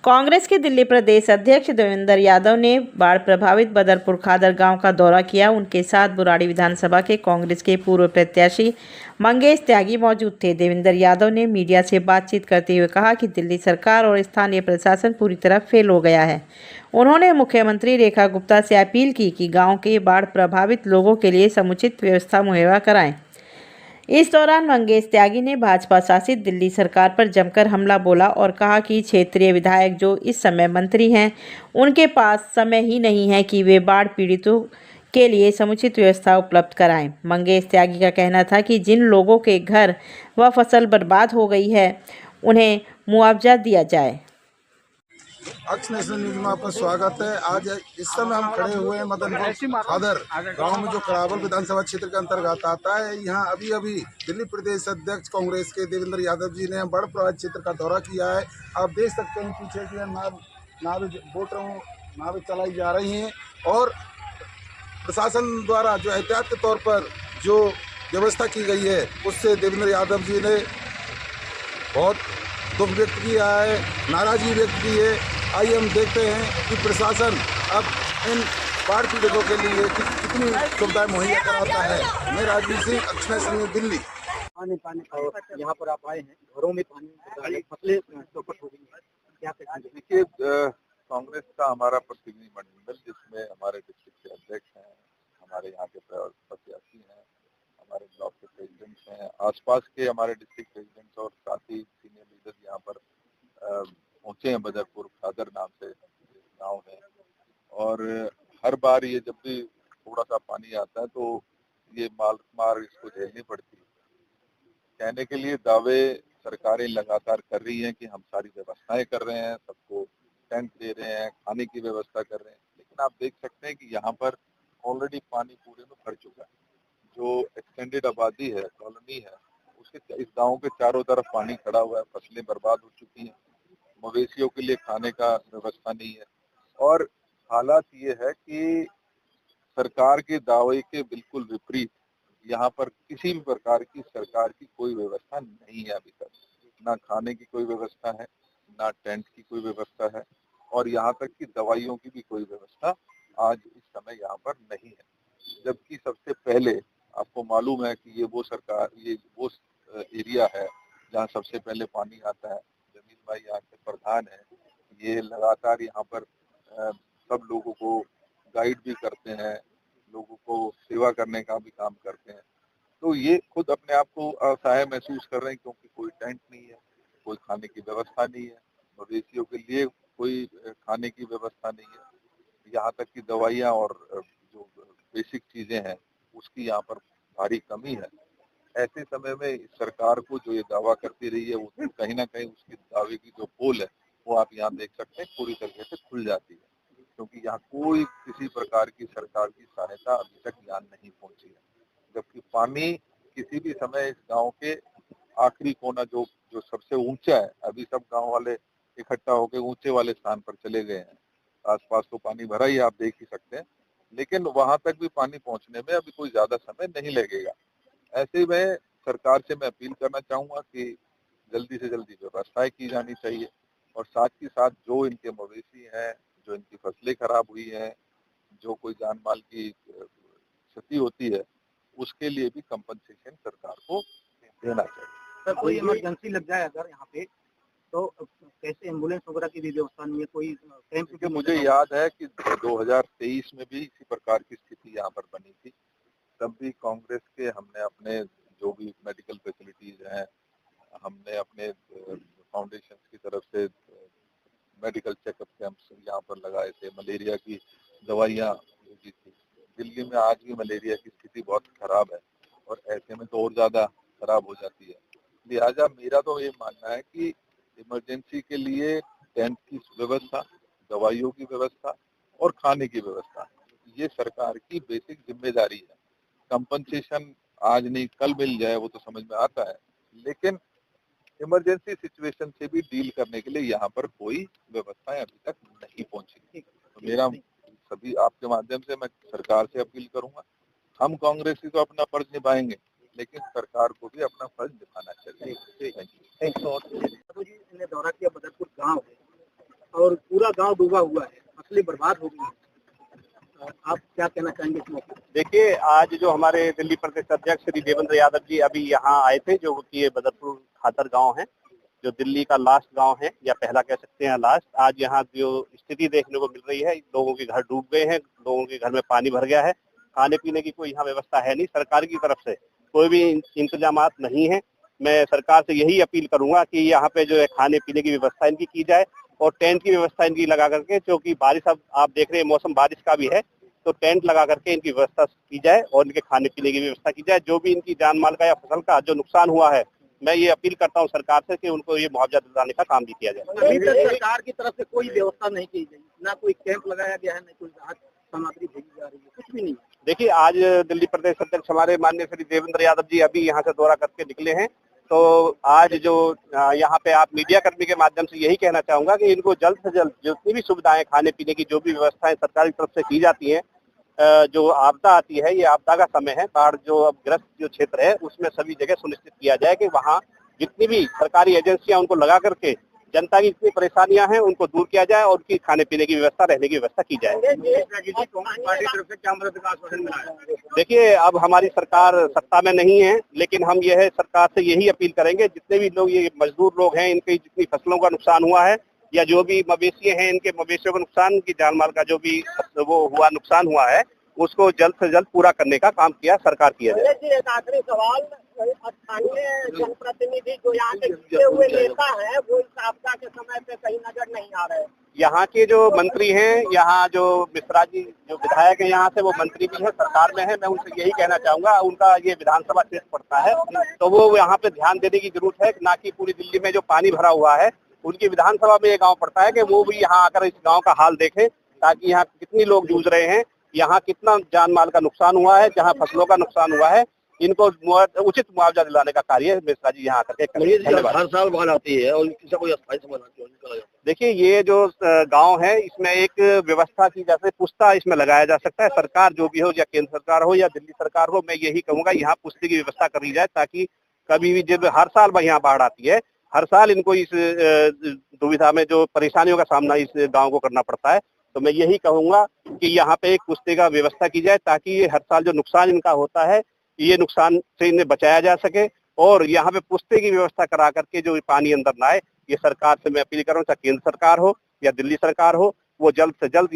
कांग्रेस के दिल्ली प्रदेश अध्यक्ष देवेंद्र यादव ने बाढ़ प्रभावित बदरपुर खादर गांव का दौरा किया। उनके साथ बुराड़ी विधानसभा के कांग्रेस के पूर्व प्रत्याशी मंगेश त्यागी मौजूद थे। देवेंद्र यादव ने मीडिया से बातचीत करते हुए कहा कि दिल्ली सरकार और स्थानीय प्रशासन पूरी तरह फेल हो गया है। उन्होंने मुख्यमंत्री रेखा गुप्ता से अपील की कि गाँव के बाढ़ प्रभावित लोगों के लिए समुचित व्यवस्था मुहैया कराएं। इस दौरान मंगेश त्यागी ने भाजपा शासित दिल्ली सरकार पर जमकर हमला बोला और कहा कि क्षेत्रीय विधायक जो इस समय मंत्री हैं, उनके पास समय ही नहीं है कि वे बाढ़ पीड़ितों के लिए समुचित व्यवस्था उपलब्ध कराएं। मंगेश त्यागी का कहना था कि जिन लोगों के घर व फसल बर्बाद हो गई है, उन्हें मुआवजा दिया जाए। अक्स नेशनल न्यूज में आपका स्वागत है। आज इस समय हम खड़े हुए हैं मदनपुर खादर गांव में, जो करावल विधानसभा क्षेत्र के अंतर्गत आता है। यहाँ अभी अभी दिल्ली प्रदेश अध्यक्ष कांग्रेस के देवेंद्र यादव जी ने बाढ़ प्रभावित क्षेत्र का दौरा किया है। आप देख सकते हैं पीछे की नावें चलाई जा रही हैं और प्रशासन द्वारा जो एहतियात के तौर पर जो व्यवस्था की गई है, उससे देवेंद्र यादव जी ने बहुत दुख व्यक्त किया है, नाराजगी व्यक्त की है। आइए हम देखते हैं कि प्रशासन अब इन बाढ़ पीड़ितों के लिए कितनी सुविधाएं मुहैया कराता है। मैं राजवीर सिंह, अक्स नेशनल न्यूज, दिल्ली। पानी यहाँ पर आप आए हैं, घरों में पानी, फसलें चौपट हो गई है, क्या कहेंगे? देखिए, कांग्रेस का हमारा प्रतिनिधिमंडल, जिसमें हमारे डिस्ट्रिक्ट के अध्यक्ष हैं, हमारे यहाँ के प्रत्याशी हैं, हमारे ब्लॉक के प्रेसिडेंट्स हैं, आसपास के हमारे डिस्ट्रिक्ट प्रेसिडेंट्स और साथी सीनियर लीडर यहाँ पर पहुंचे हैं। बदरपुर खादर नाम से गांव है और हर बार ये जब भी थोड़ा सा पानी आता है तो ये मार इसको झेलनी पड़ती है। कहने के लिए दावे सरकारें लगातार कर रही हैं कि हम सारी व्यवस्थाएं कर रहे हैं, सबको टेंट दे रहे हैं, खाने की व्यवस्था कर रहे हैं, लेकिन आप देख सकते हैं कि यहाँ पर ऑलरेडी पानी पूरे में भर चुका है। जो एक्सटेंडेड आबादी है, कॉलोनी है, उसके इस गांव के चारों तरफ पानी खड़ा हुआ है, फसलें बर्बाद हो चुकी हैं, मवेशियों के लिए खाने का व्यवस्था नहीं है। और हालात ये है कि सरकार के दावे के बिल्कुल विपरीत यहाँ पर किसी भी प्रकार की सरकार की कोई व्यवस्था नहीं है अभी तक। ना खाने की कोई व्यवस्था है, ना टेंट की कोई व्यवस्था है और यहाँ तक कि दवाइयों की भी कोई व्यवस्था आज इस समय यहाँ पर नहीं है। जबकि सबसे पहले आपको मालूम है कि ये वो एरिया है जहाँ सबसे पहले पानी आता है। जमीन भाई यहाँ के प्रधान है, ये लगातार यहाँ पर सब लोगों को गाइड भी करते हैं, लोगों को सेवा करने का भी काम करते हैं। तो ये खुद अपने आप को असहाय महसूस कर रहे हैं, क्योंकि कोई टेंट नहीं है, कोई खाने की व्यवस्था नहीं है, मवेशियों के लिए कोई खाने की व्यवस्था नहीं है, यहाँ तक कि दवाइयाँ और जो बेसिक चीजें हैं उसकी यहाँ पर भारी कमी है। ऐसे समय में इस सरकार को जो ये दावा करती रही है, वो कहीं ना कहीं उसके दावे की जो पोल है वो आप यहाँ देख सकते हैं पूरी तरीके से खुल जाती है, क्योंकि यहाँ कोई किसी प्रकार की सरकार की सहायता अभी तक यहाँ नहीं पहुंची है। जबकि पानी किसी भी समय इस गांव के आखिरी कोना जो सबसे ऊंचा है, अभी सब गांव वाले इकट्ठा होकर ऊंचे वाले स्थान पर चले गए हैं। आसपास तो पानी भरा ही, आप देख ही सकते हैं, लेकिन वहां तक भी पानी पहुंचने में अभी कोई ज्यादा समय नहीं लगेगा। ऐसे में सरकार से मैं अपील करना चाहूंगा कि जल्दी से जल्दी व्यवस्थाएं की जानी चाहिए और साथ ही साथ जो इनके मवेशी हैं, जो इनकी फसलें खराब हुई हैं, जो कोई जान माल की क्षति होती है, उसके लिए भी कंपनसेशन सरकार को देना चाहिए। सर, कोई इमरजेंसी लग जाए अगर यहाँ पे तो कैसे एम्बुलेंस वगैरह की भी व्यवस्था नहीं है, कोई कैंप? क्योंकि मुझे याद है कि 2023 में भी इसी प्रकार की स्थिति यहाँ पर बनी थी। तब भी कांग्रेस के हमने अपने जो भी मेडिकल फैसिलिटीज हैं, हमने अपने फाउंडेशन की तरफ से मेडिकल चेकअप कैंप्स यहाँ पर लगाए थे, मलेरिया की दवाइयाँ भेजी थी। दिल्ली में आज भी मलेरिया की स्थिति बहुत खराब है और ऐसे में तो और ज्यादा खराब हो जाती है। लिहाजा मेरा तो ये मानना है कि इमरजेंसी के लिए टेंट की व्यवस्था, दवाइयों की व्यवस्था और खाने की व्यवस्था, ये सरकार की बेसिक जिम्मेदारी है। कंपनसेशन आज नहीं कल मिल जाए वो तो समझ में आता है, लेकिन इमरजेंसी सिचुएशन से भी डील करने के लिए यहाँ पर कोई व्यवस्थाएं अभी तक नहीं पहुंची। तो मेरा सभी आपके माध्यम से मैं सरकार से अपील करूंगा, हम कांग्रेसी तो अपना फर्ज निभाएंगे, लेकिन सरकार को भी अपना फर्ज निभाना चाहिए। ने दौरा किया बदरपुर गांव है गांव डूबा हुआ है, फसलें बर्बाद हो गई हैं। आप क्या कहना चाहेंगे इस मौके पर? देखिए, आज जो हमारे दिल्ली प्रदेश अध्यक्ष श्री देवेंद्र यादव जी अभी यहाँ आए थे, जो कि ये बदरपुर खादर गांव है, जो दिल्ली का लास्ट गांव है या पहला कह सकते हैं लास्ट। आज यहाँ जो स्थिति देखने को मिल रही है, लोगों के घर डूब गए हैं, लोगों के घर में पानी भर गया है, खाने पीने की कोई यहाँ व्यवस्था है नहीं, सरकार की तरफ से कोई भी इंतजामात नहीं है। मैं सरकार से यही अपील करूंगा कि यहाँ पे जो है खाने पीने की व्यवस्था इनकी की जाए और टेंट की व्यवस्था इनकी लगा करके, क्योंकि बारिश अब आप देख रहे हैं मौसम बारिश का भी है, तो टेंट लगा करके इनकी व्यवस्था की जाए और इनके खाने पीने की व्यवस्था की जाए। जो भी इनकी जान माल का या फसल का जो नुकसान हुआ है, मैं ये अपील करता हूँ सरकार से कि उनको ये मुआवजा दिलाने का काम भी किया जाए। अभी तक सरकार की तरफ से कोई व्यवस्था नहीं की गई, ना कोई कैंप लगाया गया है, ना कोई राहत सामग्री भेजी जा रही है, कुछ भी नहीं। देखिए, आज दिल्ली प्रदेश अध्यक्ष हमारे माननीय श्री देवेंद्र यादव जी अभी यहाँ से दौरा करके निकले हैं, तो आज जो यहाँ पे आप मीडिया कर्मी के माध्यम से यही कहना चाहूंगा कि इनको जल्द से जल्द जितनी भी सुविधाएं, खाने पीने की जो भी व्यवस्थाएं सरकार की तरफ से की जाती हैं, जो आपदा आती है, ये आपदा का समय है, बाढ़ जो अब ग्रस्त जो क्षेत्र है उसमें सभी जगह सुनिश्चित किया जाए कि वहाँ जितनी भी सरकारी एजेंसियां उनको लगा करके जनता की जितनी परेशानियां हैं उनको दूर किया जाए और उनकी खाने पीने की व्यवस्था, रहने की व्यवस्था की जाए। देखिए, अब हमारी सरकार सत्ता में नहीं है, लेकिन हम यह सरकार से यही अपील करेंगे, जितने भी लोग ये मजदूर लोग हैं, इनकी जितनी फसलों का नुकसान हुआ है या जो भी मवेशी हैं, इनके मवेशियों का नुकसान, की जान माल का जो भी वो हुआ नुकसान हुआ है, उसको जल्द से जल्द पूरा करने का काम किया सरकार किया जाए। एक आखिरी सवाल, स्थानीय जनप्रतिनिधि जो यहाँ के जीते हुए नेता है, वो इस आपदा के समय पे कहीं नजर नहीं आ रहे। यहाँ के जो मंत्री हैं, यहाँ जो मिश्रा जी जो विधायक हैं यहाँ से, वो मंत्री भी है, सरकार में है, मैं उनसे यही कहना चाहूंगा, उनका ये विधानसभा क्षेत्र पड़ता है, तो वो यहाँ पे ध्यान देने की जरूरत है, ना कि पूरी दिल्ली में जो पानी भरा हुआ है, उनकी विधानसभा में ये गाँव पड़ता है, कि वो भी यहाँ आकर इस गाँव का हाल देखें, ताकि यहाँ कितनी लोग जूझ रहे हैं, यहाँ कितना जान माल का नुकसान हुआ है, जहाँ फसलों का नुकसान हुआ है, इनको उचित मुआवजा दिलाने का कार्य मिश्रा जी यहाँ करके करें। हर साल बाढ़ आती है और किसी कोई अस्थायी समाधान क्यों नहीं करा जाता? देखिए, ये जो गांव है, इसमें एक व्यवस्था की जैसे पुस्ता इसमें लगाया जा सकता है। सरकार जो भी हो, या केंद्र सरकार हो या दिल्ली सरकार हो, मैं यही कहूंगा यहाँ पुस्ते की व्यवस्था करी जाए, ताकि कभी भी जब हर साल यहाँ बाढ़ आती है, हर साल इनको इस दुविधा में जो परेशानियों का सामना इस गाँव को करना पड़ता है, तो मैं यही कहूंगा कि यहाँ पे एक पुस्ते का व्यवस्था की जाए, ताकि ये हर साल जो नुकसान इनका होता है, ये नुकसान से इन्हें बचाया जा सके, और यहाँ पे पुस्ते की व्यवस्था करा करके जो पानी अंदर ना आए, ये सरकार से मैं अपील कर रहा हूँ, चाहे केंद्र सरकार हो या दिल्ली सरकार हो, वो जल्द से जल्द